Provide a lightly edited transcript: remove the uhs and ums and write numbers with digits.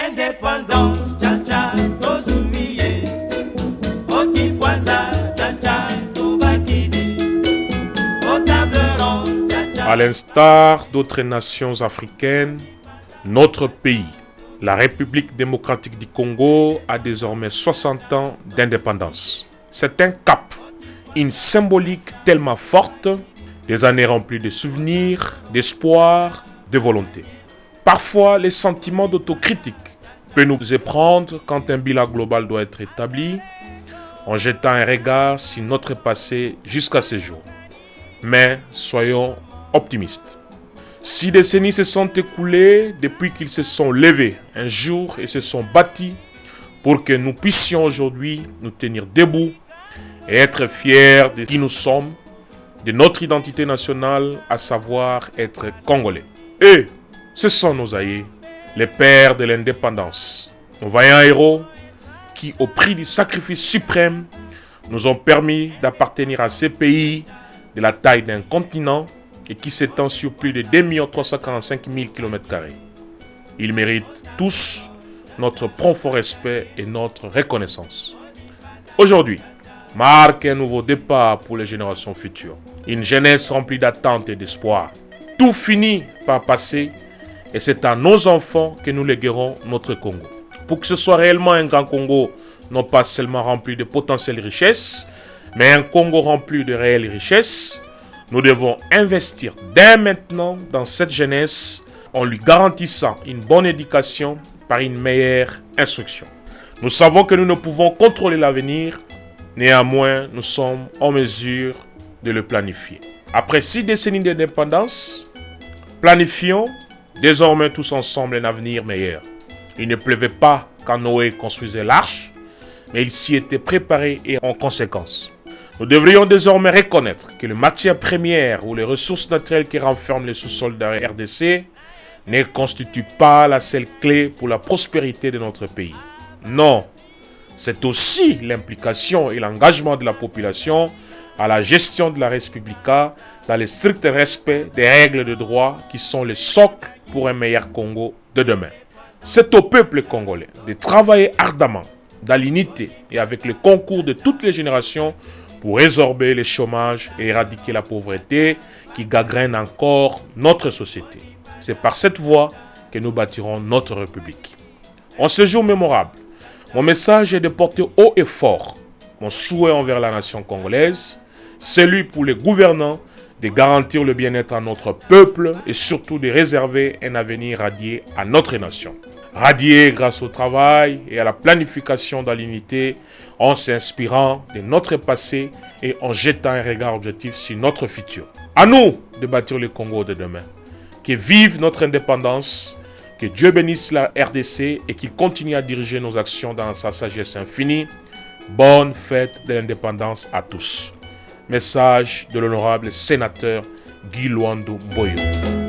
Indépendance, cha-cha, tozumiye. Oti kwanza, cha-cha, tubakidi. Au table ronde, cha-cha. À l'instar d'autres nations africaines, notre pays, la République démocratique du Congo, a désormais 60 ans d'indépendance. C'est un cap, une symbolique tellement forte, des années remplies de souvenirs, d'espoir, de volonté. Parfois, les sentiments d'autocritique peuvent nous éprendre quand un bilan global doit être établi, en jetant un regard sur notre passé jusqu'à ce jour. Mais soyons optimistes. 6 décennies se sont écoulées depuis qu'ils se sont levés un jour et se sont bâtis pour que nous puissions aujourd'hui nous tenir debout et être fiers de qui nous sommes, de notre identité nationale, à savoir être congolais. Et ce sont nos aïeux, les pères de l'indépendance, nos vaillants héros qui, au prix du sacrifice suprême, nous ont permis d'appartenir à ces pays de la taille d'un continent et qui s'étend sur plus de 2 345 000 km². Ils méritent tous notre profond respect et notre reconnaissance. Aujourd'hui marque un nouveau départ pour les générations futures. Une jeunesse remplie d'attentes et d'espoir. Tout finit par passer et c'est à nos enfants que nous léguerons notre Congo. Pour que ce soit réellement un grand Congo, non pas seulement rempli de potentielles richesses, mais un Congo rempli de réelles richesses, nous devons investir dès maintenant dans cette jeunesse en lui garantissant une bonne éducation par une meilleure instruction. Nous savons que nous ne pouvons contrôler l'avenir, néanmoins nous sommes en mesure de le planifier. Après 6 décennies d'indépendance, planifions désormais tous ensemble un avenir meilleur. Il ne pleuvait pas quand Noé construisait l'arche, mais il s'y était préparé et en conséquence. Nous devrions désormais reconnaître que les matières premières ou les ressources naturelles qui renferment les sous-sols de la RDC ne constituent pas la seule clé pour la prospérité de notre pays. Non, c'est aussi l'implication et l'engagement de la population à la gestion de la Res Publica dans le strict respect des règles de droit qui sont les socles pour un meilleur Congo de demain. C'est au peuple congolais de travailler ardemment, dans l'unité et avec le concours de toutes les générations pour résorber le chômage et éradiquer la pauvreté qui gangrène encore notre société. C'est par cette voie que nous bâtirons notre République. En ce jour mémorable, mon message est de porter haut et fort mon souhait envers la nation congolaise, celui pour les gouvernants de garantir le bien-être à notre peuple et surtout de réserver un avenir radié à notre nation. Radié grâce au travail et à la planification dans l'unité, en s'inspirant de notre passé et en jetant un regard objectif sur notre futur. À nous de bâtir le Congo de demain. Que vive notre indépendance, que Dieu bénisse la RDC et qu'il continue à diriger nos actions dans sa sagesse infinie. Bonne fête de l'indépendance à tous. Message de l'honorable sénateur Guy Luandu Mboyo.